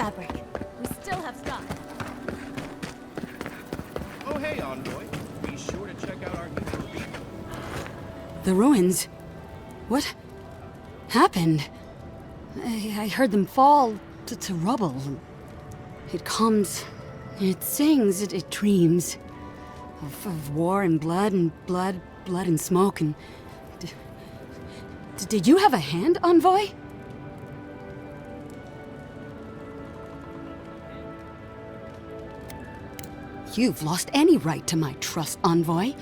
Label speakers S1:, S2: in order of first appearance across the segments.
S1: fabric. We still have stock.
S2: Oh, hey, Envoy. Be sure to check out our new movie.
S3: The ruins? What happened? I heard them fall to rubble. It comes, it sings, it dreams of war and blood and smoke and... Did you have a hand, Envoy? You've lost any right to my trust, Envoy.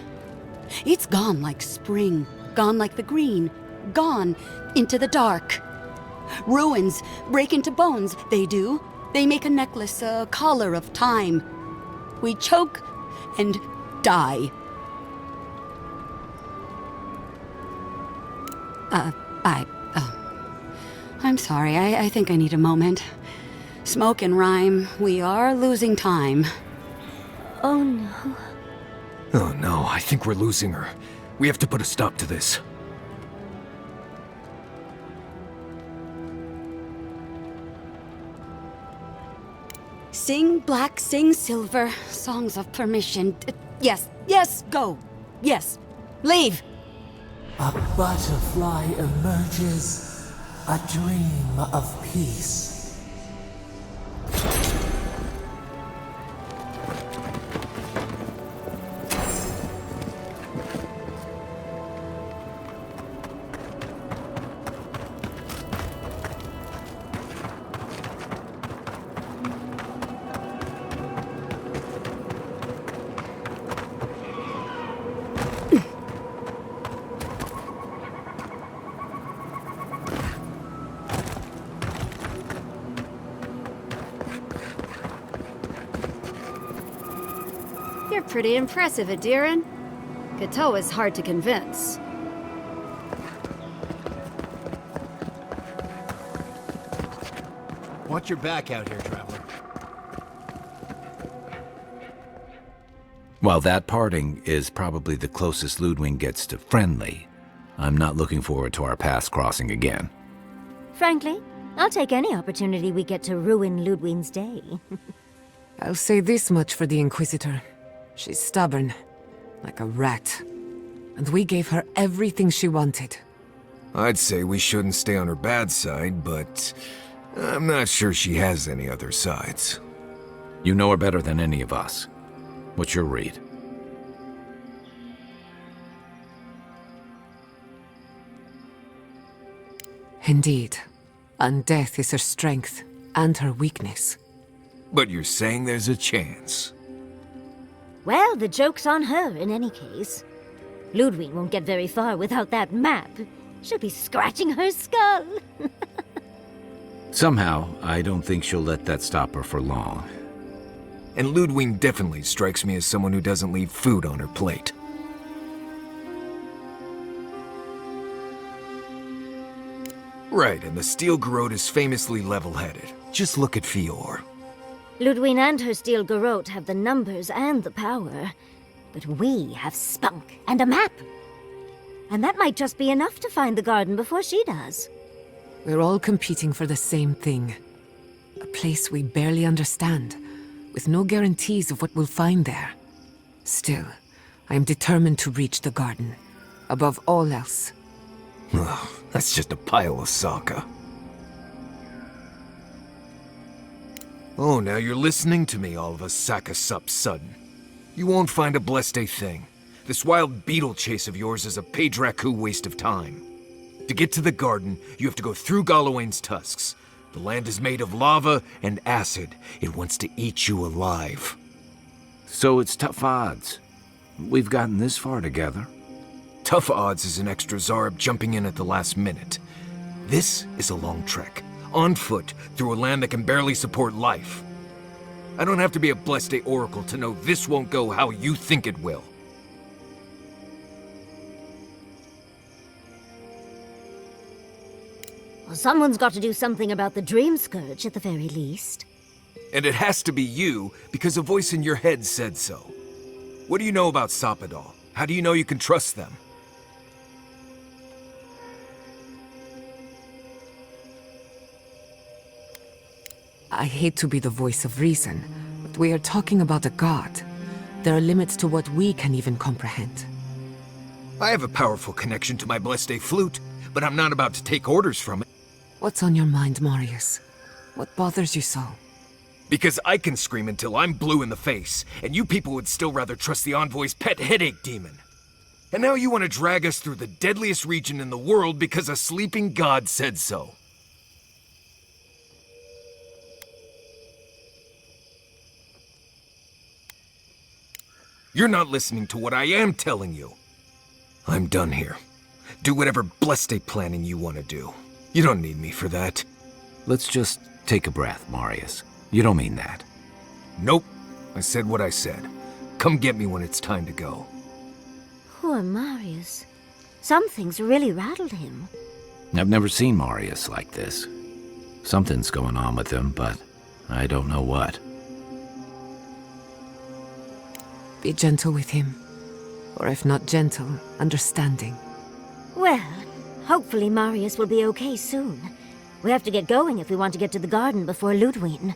S3: It's gone like spring, gone like the green, gone into the dark. Ruins break into bones, they do. They make a necklace, a collar of time. We choke and die. I'm sorry, I think I need a moment. Smoke and rhyme, we are losing time.
S1: Oh no.
S4: Oh no, I think we're losing her. We have to put a stop to this.
S3: Sing black, sing silver, songs of permission. Yes, go. Yes, leave.
S5: A butterfly emerges, a dream of peace.
S1: You're pretty impressive, Adiran. Gateau is hard to convince.
S2: Watch your back out here, traveler.
S4: While that parting is probably the closest Ludwig gets to friendly, I'm not looking forward to our paths crossing again.
S6: Frankly, I'll take any opportunity we get to ruin Ludwig's day.
S7: I'll say this much for the Inquisitor. She's stubborn, like a rat. And we gave her everything she wanted.
S4: I'd say we shouldn't stay on her bad side, but I'm not sure she has any other sides. You know her better than any of us. What's your read?
S7: Indeed. And death is her strength, and her weakness.
S4: But you're saying there's a chance?
S6: Well, the joke's on her in any case. Ludwig won't get very far without that map. She'll be scratching her skull.
S4: Somehow, I don't think she'll let that stop her for long. And Ludwig definitely strikes me as someone who doesn't leave food on her plate. Right, and the Steel Garrote is famously level-headed. Just look at Fior.
S6: Ludwig and her steel garrote have the numbers and the power. But we have spunk and a map. And that might just be enough to find the garden before she does.
S7: We're all competing for the same thing. A place we barely understand, with no guarantees of what we'll find there. Still, I am determined to reach the garden, above all else.
S4: Ugh, that's just a pile of Sokka. Oh, now you're listening to me, all of a sack of sup sudden. You won't find a blessed thing. This wild beetle chase of yours is a Padraku waste of time. To get to the garden, you have to go through Galawain's tusks. The land is made of lava and acid. It wants to eat you alive. So it's tough odds. We've gotten this far together. Tough odds is an extra Zarb jumping in at the last minute. This is a long trek, on foot, through a land that can barely support life. I don't have to be a Blessed Oracle to know this won't go how you think it will.
S6: Well, someone's got to do something about the Dream Scourge at the very least.
S4: And it has to be you, because a voice in your head said so. What do you know about Soppadal? How do you know you can trust them?
S7: I hate to be the voice of reason, but we are talking about a god. There are limits to what we can even comprehend.
S4: I have a powerful connection to my blessed flute, but I'm not about to take orders from it.
S7: What's on your mind, Marius? What bothers you so?
S4: Because I can scream until I'm blue in the face, and you people would still rather trust the Envoy's pet headache demon. And now you want to drag us through the deadliest region in the world because a sleeping god said so. You're not listening to what I am telling you. I'm done here. Do whatever blessed planning you want to do. You don't need me for that.
S8: Let's just take a breath, Marius. You don't mean that.
S4: Nope. I said what I said. Come get me when it's time to go.
S6: Poor Marius. Some things really rattled him.
S8: I've never seen Marius like this. Something's going on with him, but I don't know what.
S7: Be gentle with him. Or if not gentle, understanding.
S6: Well, hopefully Marius will be okay soon. We have to get going if we want to get to the garden before Ludwig.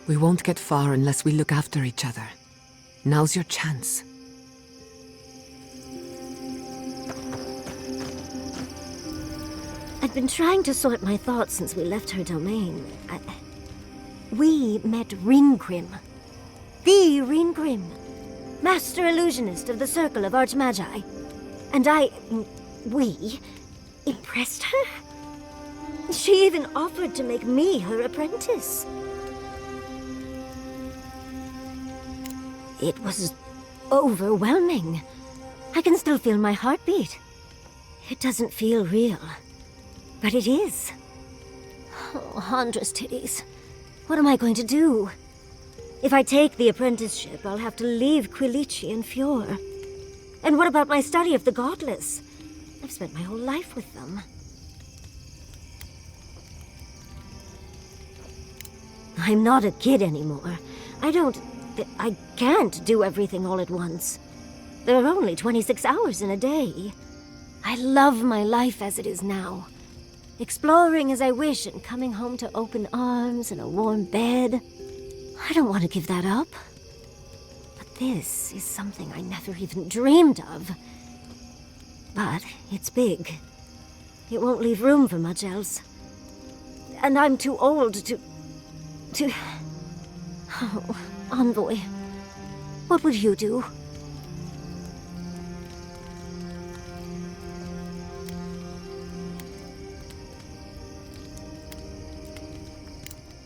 S7: We won't get far unless we look after each other. Now's your chance.
S6: I've been trying to sort my thoughts since we left her domain. We met Ringrim. The Ringrim. Master illusionist of the Circle of Archmagi. And we impressed her? She even offered to make me her apprentice. It was overwhelming. I can still feel my heartbeat. It doesn't feel real, but it is. Oh, Handra's titties. What am I going to do? If I take the apprenticeship, I'll have to leave Quilici and Fjord. And what about my study of the godless? I've spent my whole life with them. I'm not a kid anymore. I can't do everything all at once. There are only 26 hours in a day. I love my life as it is now. Exploring as I wish and coming home to open arms and a warm bed. I don't want to give that up. But this is something I never even dreamed of. But it's big. It won't leave room for much else. And I'm too old to... Oh, Envoy, what would you do?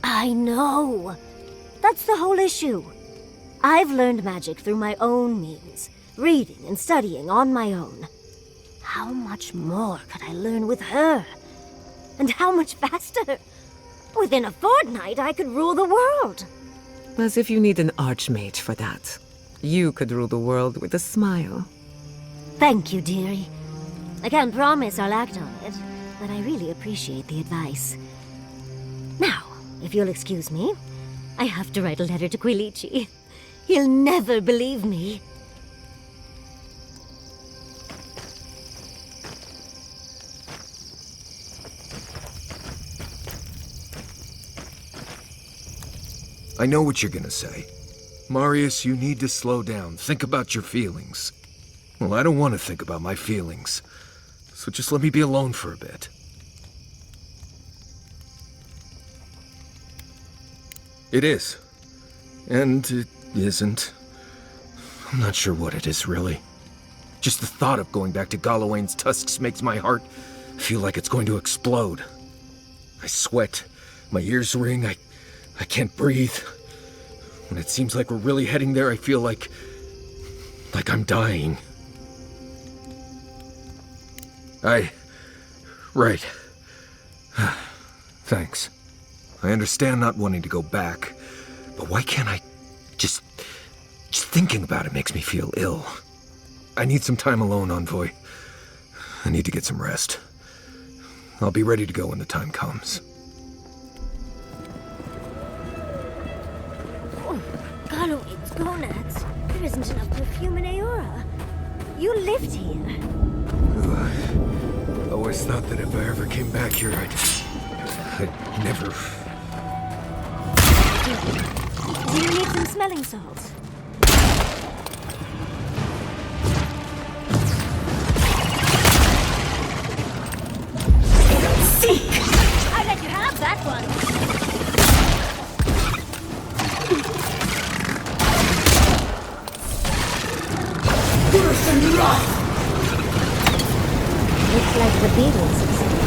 S6: I know. That's the whole issue. I've learned magic through my own means, reading and studying on my own. How much more could I learn with her? And how much faster? Within a fortnight, I could rule the world.
S7: As if you need an archmage for that. You could rule the world with a smile.
S6: Thank you, dearie. I can't promise I'll act on it, but I really appreciate the advice. Now, if you'll excuse me, I have to write a letter to Quilici. He'll never believe me.
S4: I know what you're gonna say. Marius, you need to slow down. Think about your feelings. Well, I don't want to think about my feelings. So just let me be alone for a bit. It is. And it isn't. I'm not sure what it is, really. Just the thought of going back to Galawain's tusks makes my heart feel like it's going to explode. I sweat. My ears ring. I can't breathe. When it seems like we're really heading there, I feel like I'm dying. Right. Thanks. I understand not wanting to go back, but why can't I just thinking about it makes me feel ill. I need some time alone, Envoy. I need to get some rest. I'll be ready to go when the time comes.
S6: Galawain's gonads. There isn't enough perfume in Aora. You lived here.
S4: I always thought that if I ever came back here, I'd never...
S6: smelling salts. I let you have that one. Looks like the Beatles have seen it.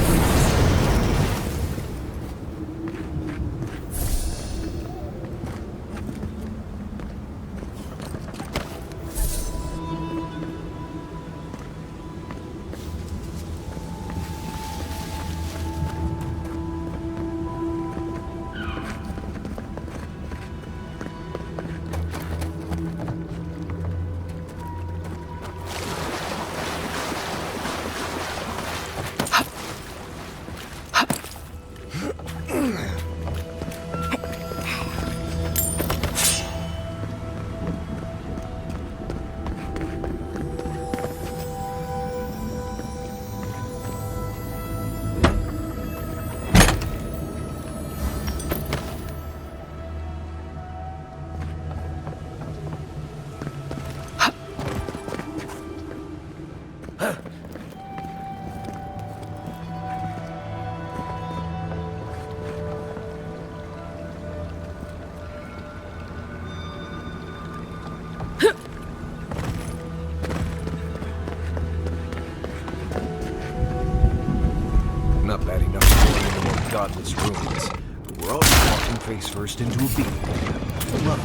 S4: Not bad enough to go into the more godless ruins. But we're also walking face first into a beetle. Love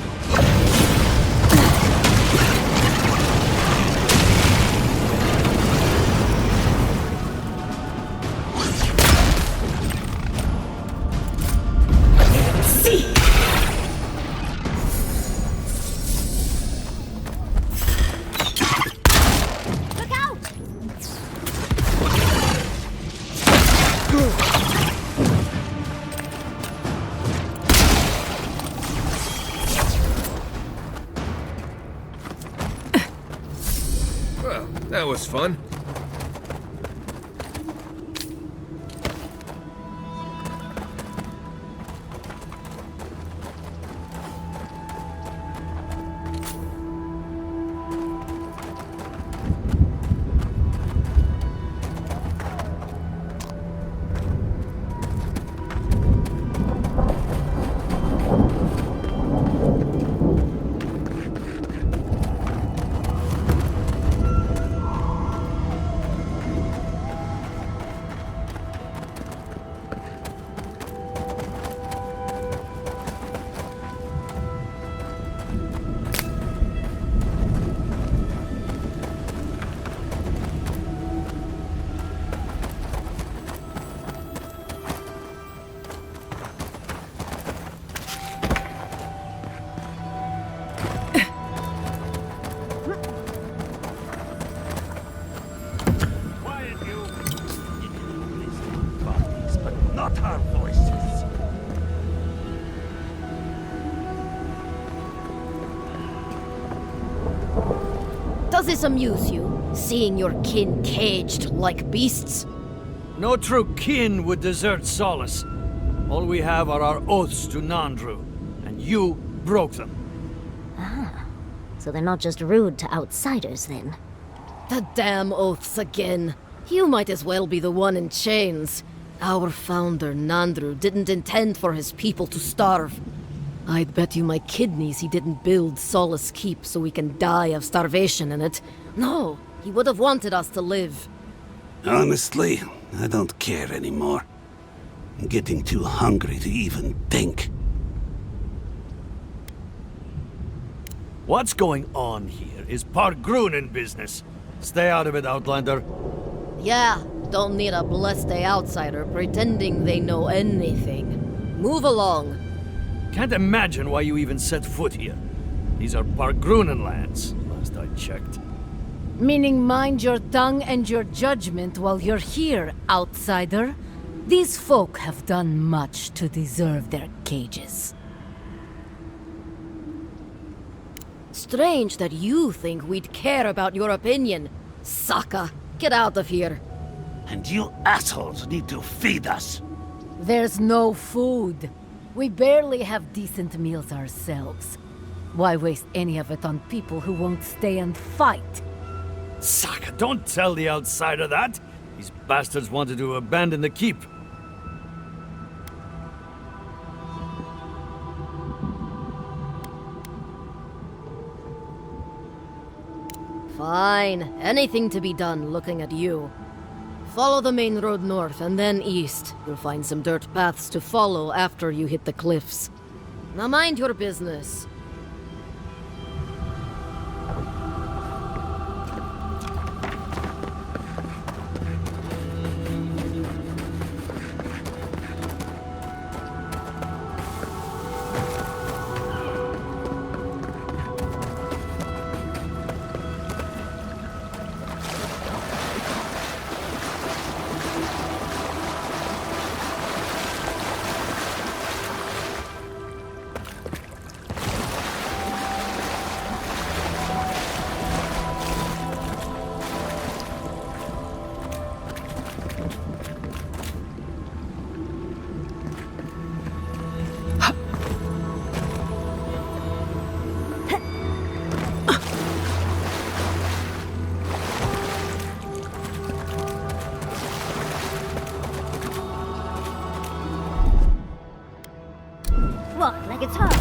S4: That was fun.
S9: Does this amuse you, seeing your kin caged like beasts?
S10: No true kin would desert Solace. All we have are our oaths to Nandru, and you broke them.
S6: Ah, so they're not just rude to outsiders, then.
S9: The damn oaths again. You might as well be the one in chains. Our founder, Nandru, didn't intend for his people to starve. I'd bet you my kidneys he didn't build Solace Keep so we can die of starvation in it. No, he would have wanted us to live.
S11: Honestly, I don't care anymore. I'm getting too hungry to even think.
S10: What's going on here is Pargrunen business. Stay out of it, Outlander.
S9: Yeah, don't need a blessed outsider pretending they know anything. Move along.
S10: Can't imagine why you even set foot here. These are Pargrunen lands, last I checked.
S9: Meaning mind your tongue and your judgment while you're here, outsider. These folk have done much to deserve their cages. Strange that you think we'd care about your opinion. Saka, get out of here.
S11: And you assholes need to feed us.
S9: There's no food. We barely have decent meals ourselves. Why waste any of it on people who won't stay and fight?
S10: Saka, don't tell the outsider that! These bastards wanted to abandon the keep.
S9: Fine. Anything to be done looking at you. Follow the main road north and then east. You'll find some dirt paths to follow after you hit the cliffs. Now mind your business.
S6: What, like it's hard?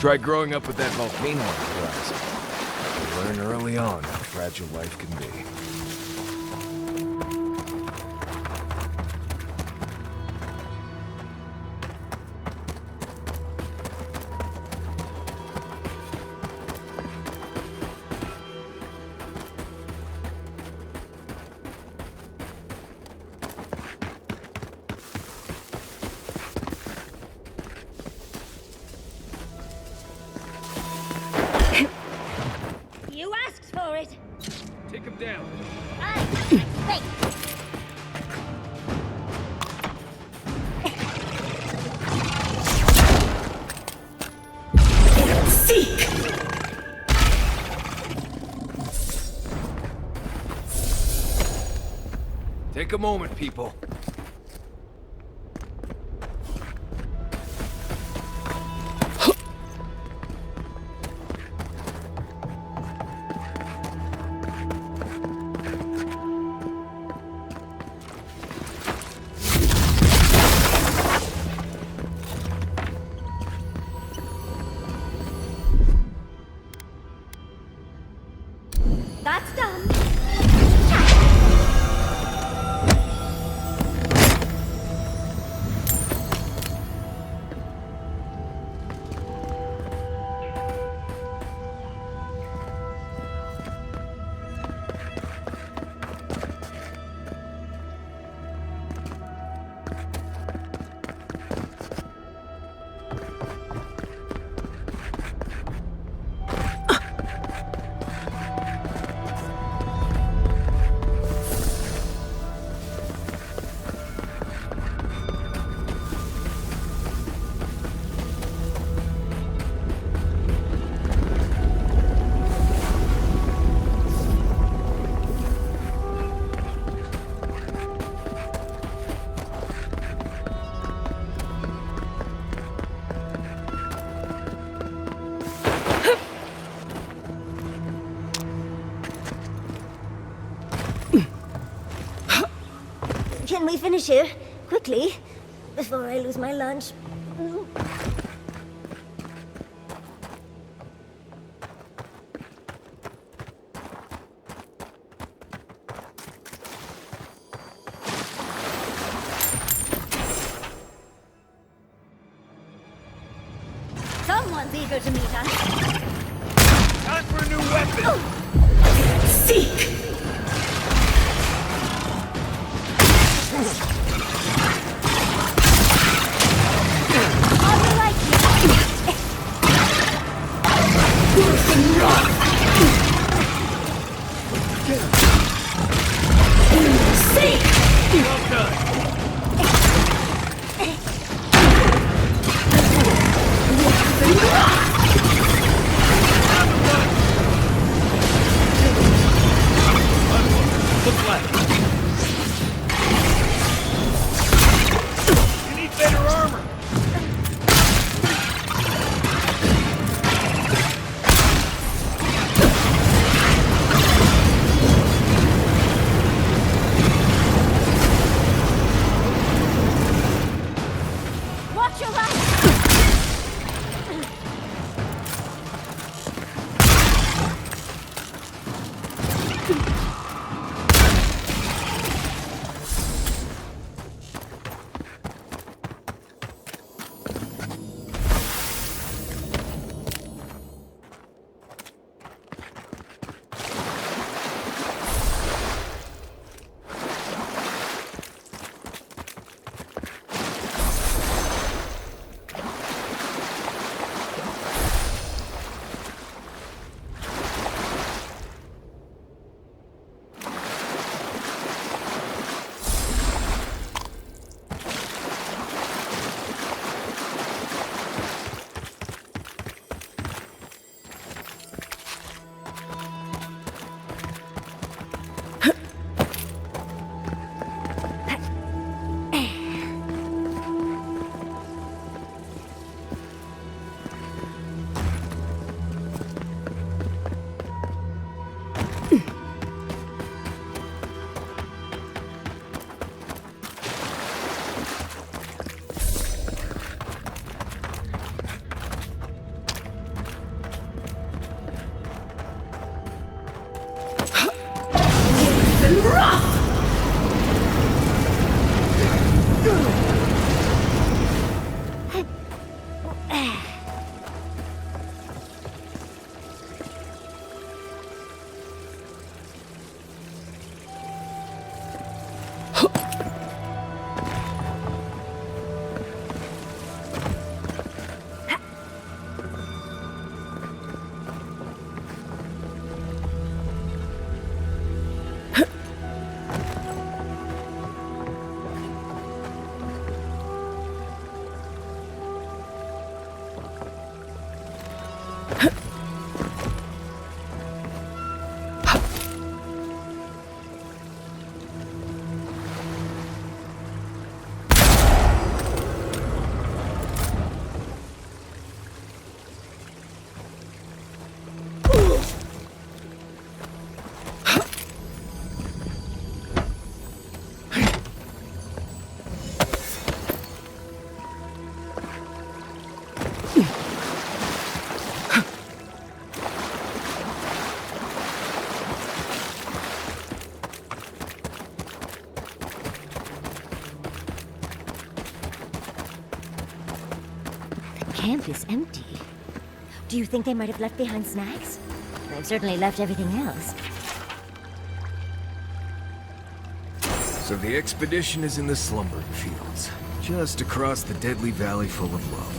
S4: Try growing up with that volcano on the horizon. You learn early on how fragile life can be.
S2: locked down.
S6: Wait.
S3: Seek!
S4: Take a moment, people.
S6: That's done. Can we finish here? Quickly, before I lose my lunch. Someone's eager to meet us.
S2: Time for a new weapon!
S3: Seek!
S2: Well done. Look left. You need better armor.
S6: camp is empty. Do you think they might have left behind snacks? They've certainly left everything else.
S4: So the expedition is in the slumbering fields, just across the deadly valley full of lava.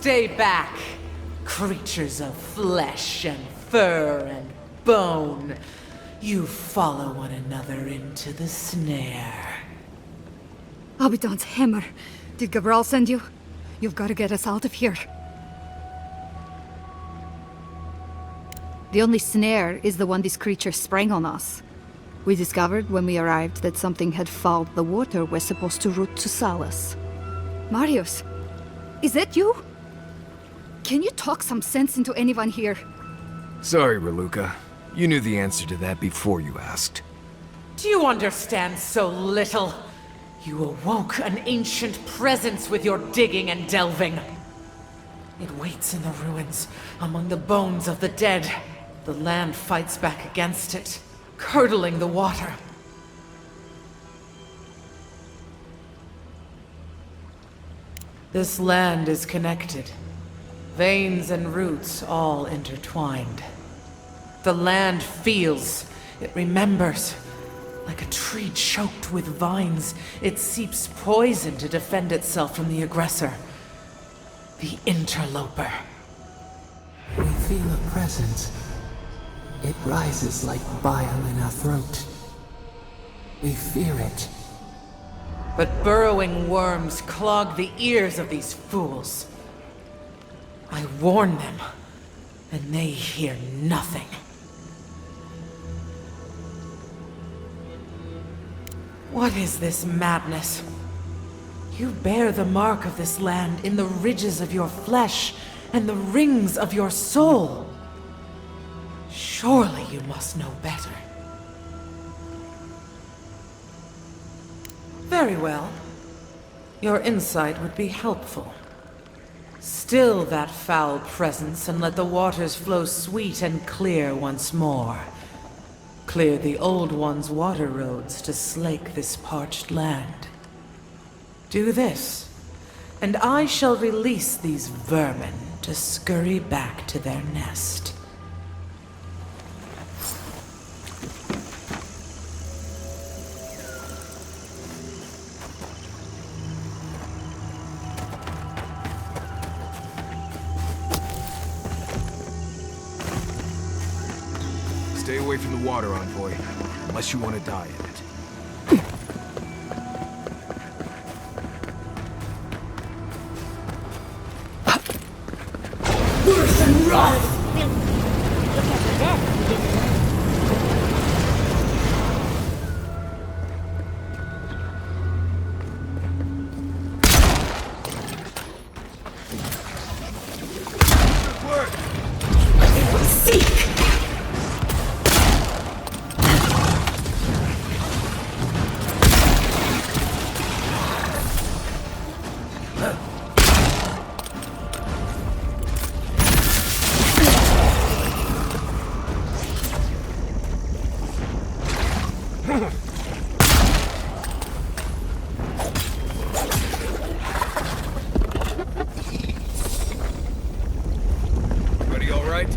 S12: Stay back, creatures of flesh and fur and bone. You follow one another into the snare.
S1: Abaddon's hammer. Did Gabral send you? You've got to get us out of here. The only snare is the one these creatures sprang on us. We discovered when we arrived that something had fouled the water we're supposed to route to Salus. Marius, is that you? Can you talk some sense into anyone here?
S4: Sorry, Raluca. You knew the answer to that before you asked.
S12: Do you understand so little? You awoke an ancient presence with your digging and delving. It waits in the ruins, among the bones of the dead. The land fights back against it, curdling the water. This land is connected. Veins and roots all intertwined. The land feels, it remembers. Like a tree choked with vines, it seeps poison to defend itself from the aggressor. The interloper.
S5: We feel a presence. It rises like bile in our throat. We fear it.
S12: But burrowing worms clog the ears of these fools. I warn them, and they hear nothing. What is this madness? You bear the mark of this land in the ridges of your flesh and the rings of your soul. Surely you must know better. Very well. Your insight would be helpful. Still that foul presence and let the waters flow sweet and clear once more. Clear the old one's water roads to slake this parched land. Do this, and I shall release these vermin to scurry back to their nest.
S4: Stay away from the water, Envoy, unless you want to die in it.
S6: Worse than rough! You'll catch her dead.
S4: Everybody all right?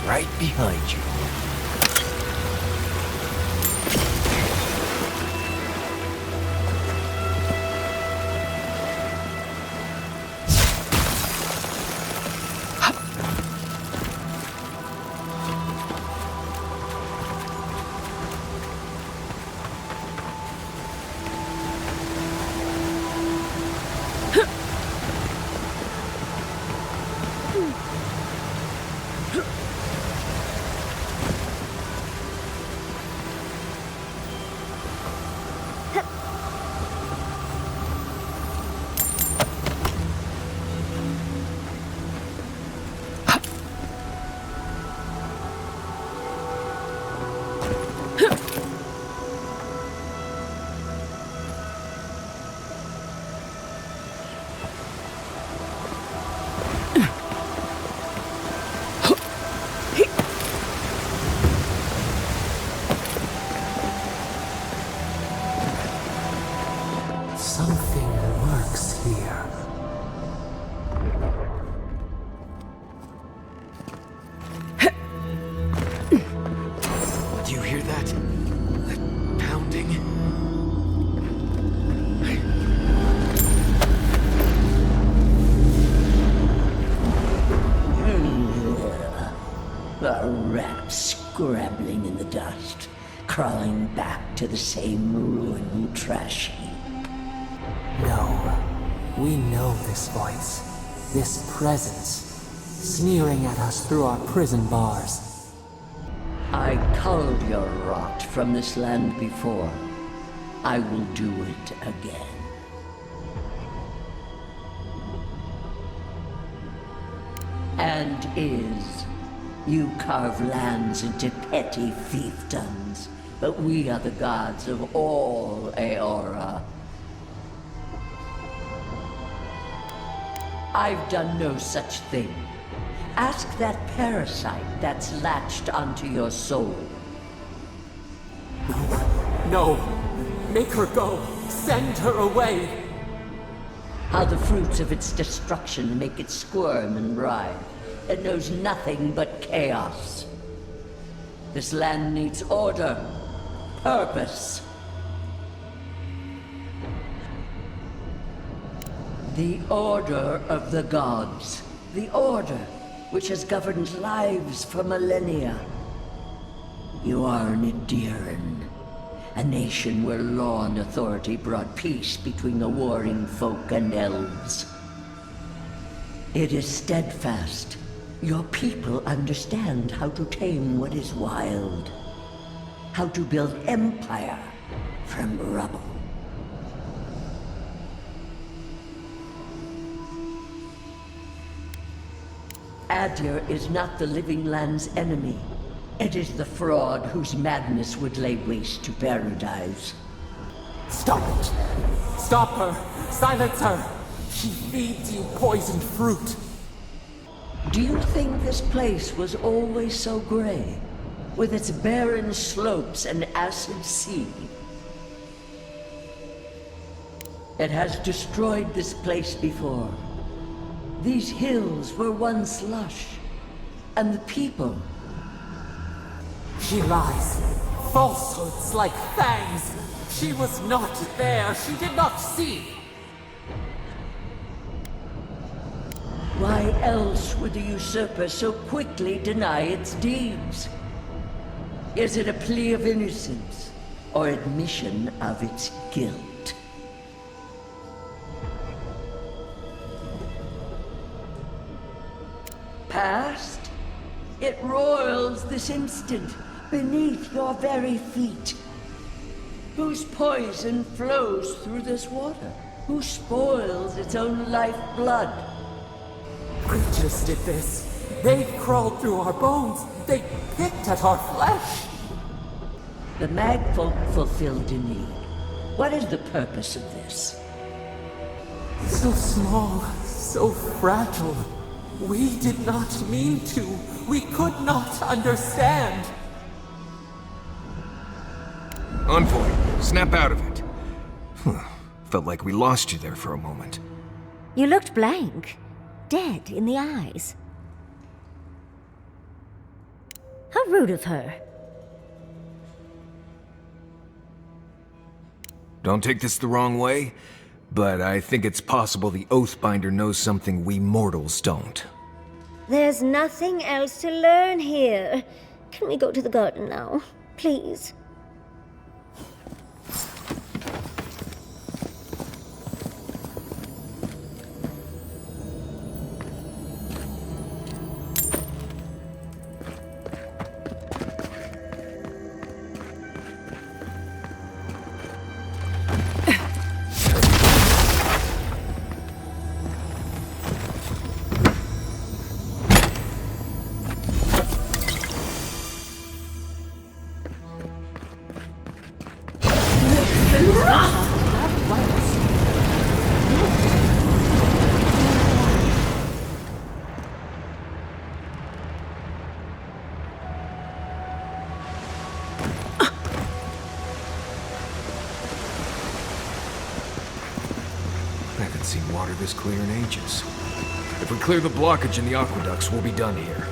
S4: Right behind you.
S13: A rat scrabbling in the dust, crawling back to the same ruined trash heap.
S5: No. We know this voice. This presence. Sneering at us through our prison bars.
S13: I culled your rot from this land before. I will do it again. And you carve lands into petty fiefdoms, but we are the gods of all Aora. I've done no such thing. Ask that parasite that's latched onto your soul.
S5: No. Make her go. Send her away.
S13: How the fruits of its destruction make it squirm and writhe. It knows nothing but chaos. This land needs order, purpose. The order of the gods. The order which has governed lives for millennia. You are an Ediran, a nation where law and authority brought peace between the warring folk and elves. It is steadfast. Your people understand how to tame what is wild, how to build empire from rubble. Adyr is not the living land's enemy. It is the fraud whose madness would lay waste to paradise.
S5: Stop it! Stop her! Silence her! She feeds you poisoned fruit!
S13: Do you think this place was always so gray, with its barren slopes and acid sea? It has destroyed this place before. These hills were once lush, and the people.
S5: She lies. Falsehoods like fangs. She was not there. She did not see.
S13: Why else would the usurper so quickly deny its deeds? Is it a plea of innocence, or admission of its guilt? Past? It roils this instant, beneath your very feet. Whose poison flows through this water? Who spoils its own lifeblood?
S5: Creatures did this. They crawled through our bones. They picked at our flesh.
S13: The Magfolk fulfilled a need. What is the purpose of this?
S5: So small, so fragile. We did not mean to. We could not understand.
S4: Envoy, snap out of it. Felt like we lost you there for a moment.
S6: You looked blank. Dead in the eyes. How rude of her.
S4: Don't take this the wrong way, but I think it's possible the Oathbinder knows something we mortals don't.
S6: There's nothing else to learn here. Can we go to the garden now, please?
S4: I haven't seen water this clear in ages. If we clear the blockage in the aqueducts, we'll be done here.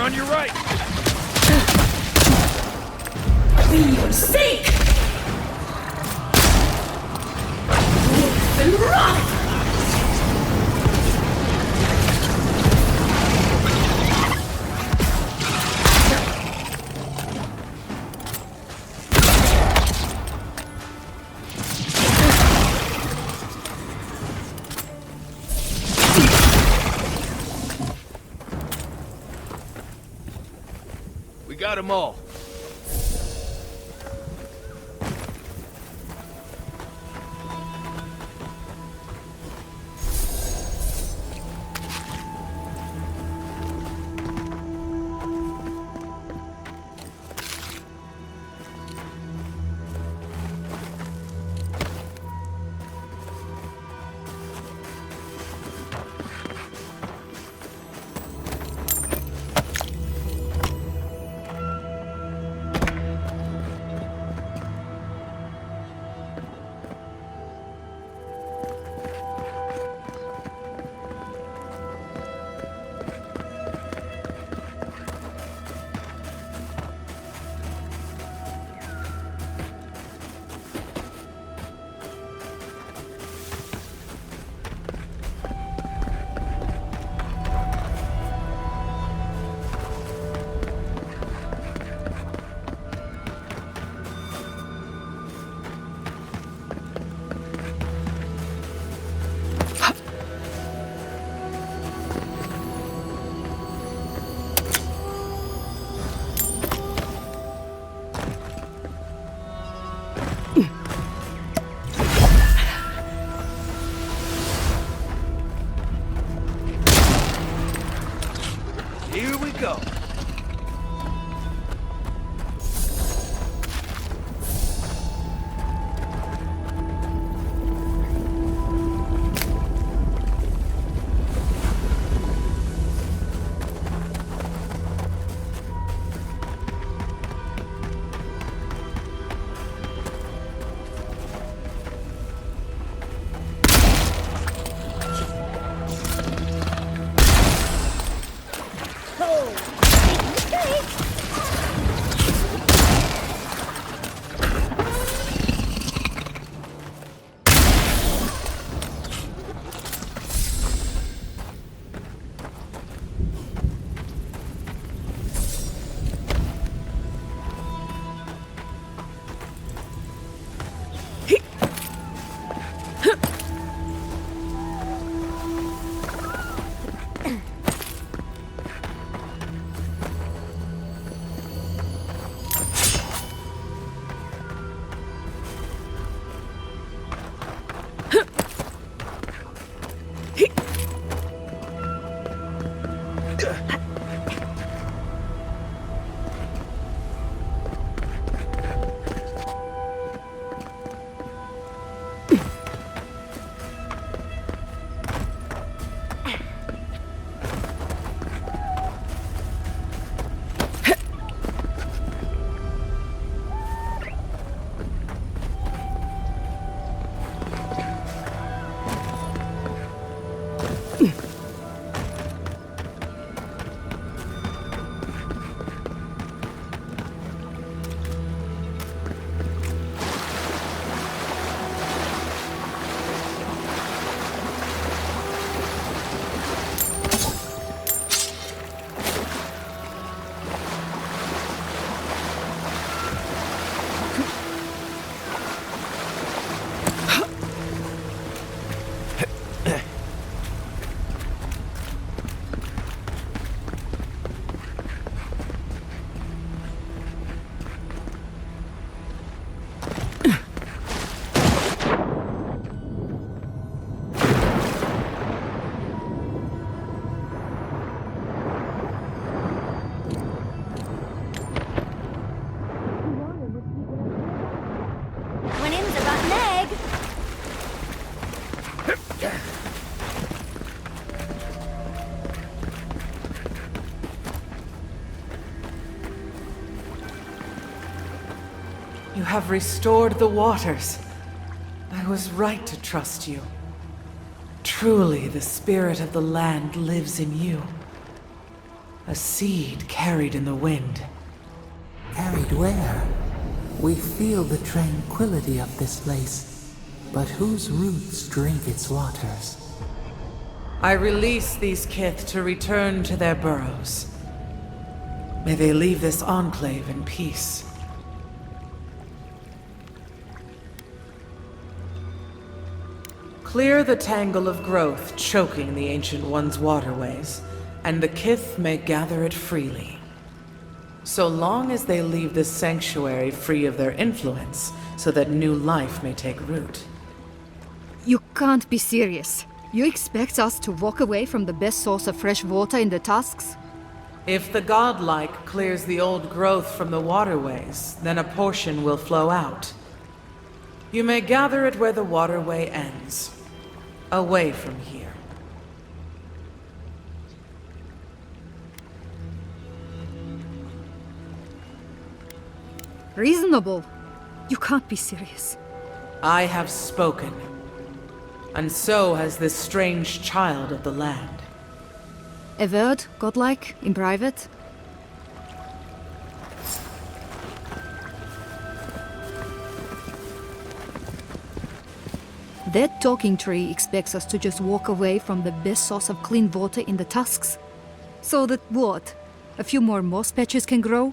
S2: On your right!
S13: For your sake! Live and rot!
S2: We got them all. Here we go.
S13: Oh!
S12: You have restored the waters. I was right to trust you. Truly, the spirit of the land lives in you. A seed carried in the wind.
S5: Carried where? We feel the tranquility of this place, but whose roots drink its waters?
S12: I release these kith to return to their burrows. May they leave this enclave in peace. Clear the tangle of growth choking the Ancient One's waterways, and the kith may gather it freely. So long as they leave this sanctuary free of their influence, so that new life may take root.
S1: You can't be serious. You expect us to walk away from the best source of fresh water in the Tusks?
S12: If the godlike clears the old growth from the waterways, then a portion will flow out. You may gather it where the waterway ends. Away from here.
S1: Reasonable. You can't be serious.
S12: I have spoken. And so has this strange child of the land.
S1: Avowed, godlike, in private? That talking tree expects us to just walk away from the best source of clean water in the Tusks. So that what? A few more moss patches can grow?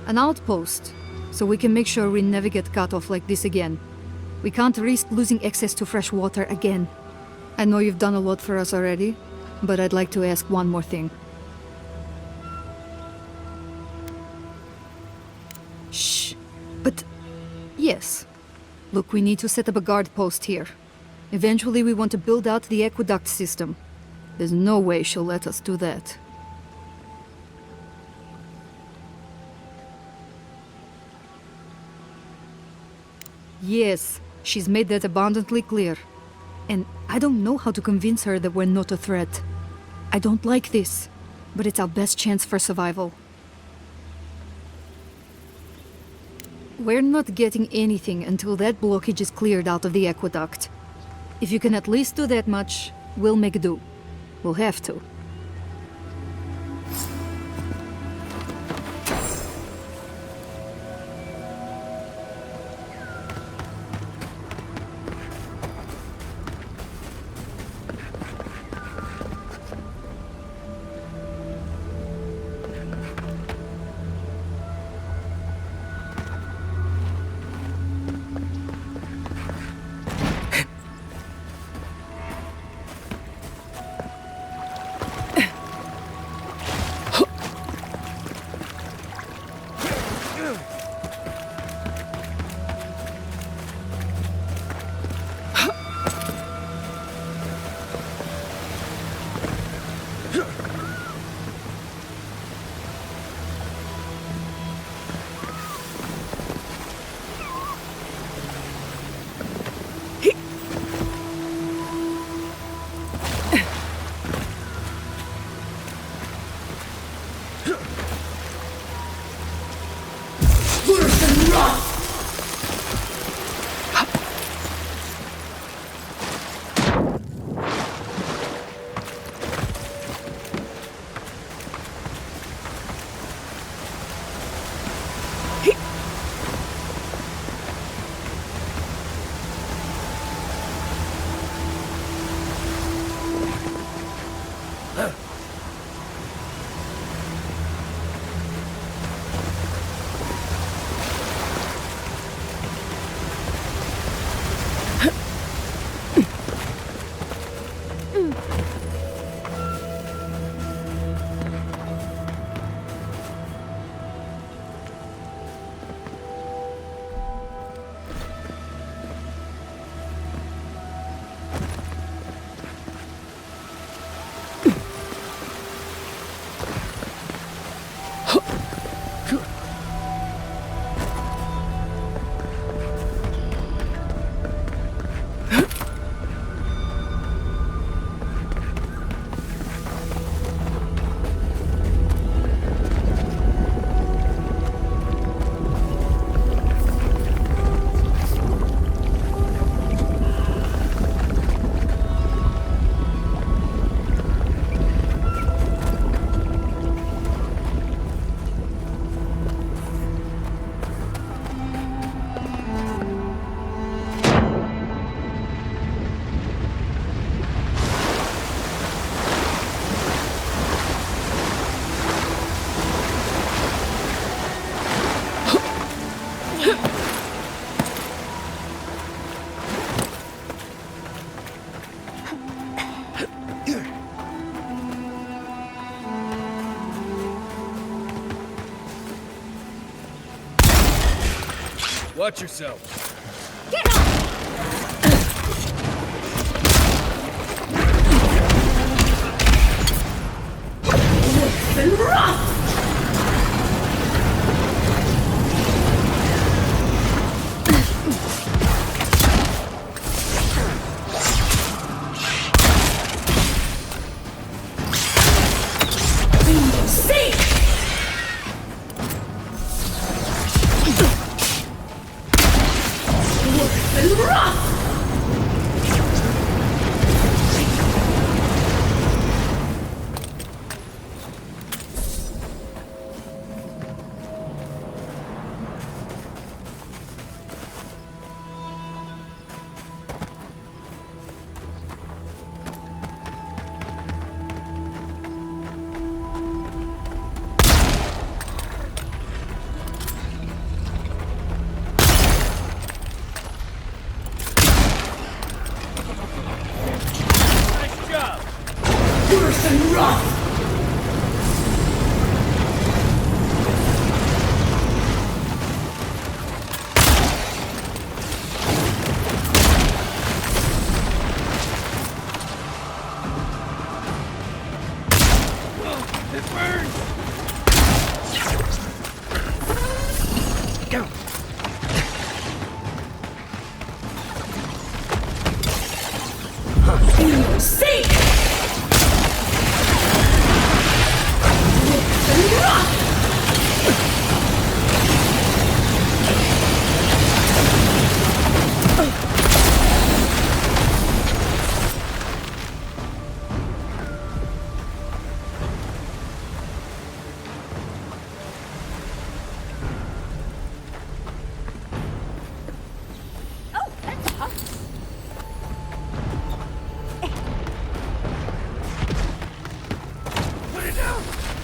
S1: An outpost, so we can make sure we never get cut off like this again. We can't risk losing access to fresh water again. I know you've done a lot for us already, but I'd like to ask one more thing. Shh. But... yes. Look, we need to set up a guard post here. Eventually we want to build out the aqueduct system. There's no way she'll let us do that. Yes, she's made that abundantly clear. And I don't know how to convince her that we're not a threat. I don't like this, but it's our best chance for survival. We're not getting anything until that blockage is cleared out of the aqueduct. If you can at least do that much, we'll make do. We'll have to.
S2: Watch yourself.
S6: Get off!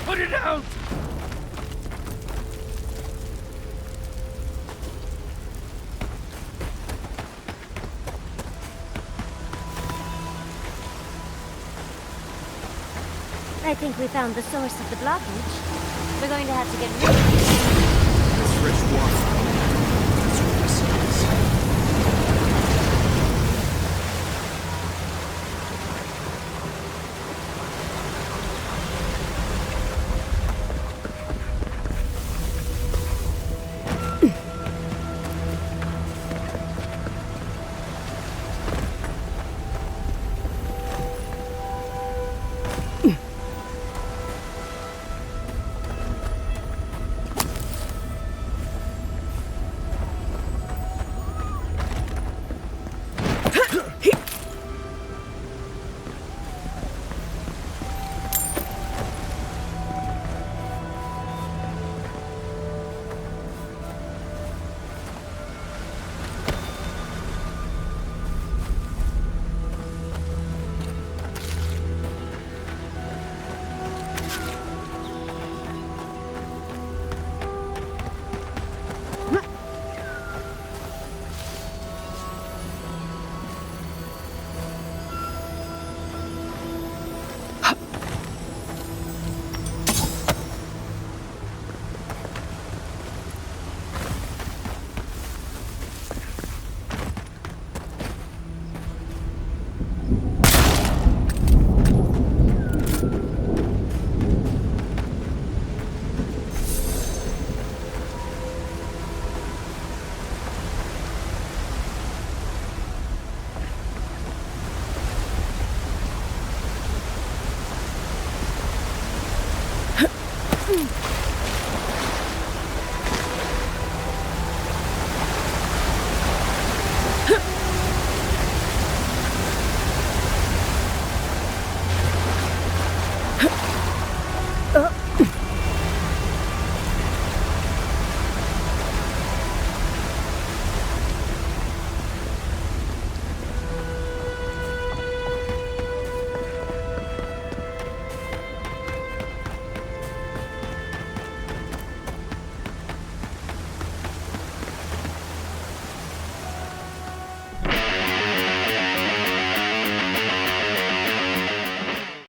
S2: Put it down!
S6: I think we found the source of the blockage. We're going to have to get rid of it.
S2: This fresh water.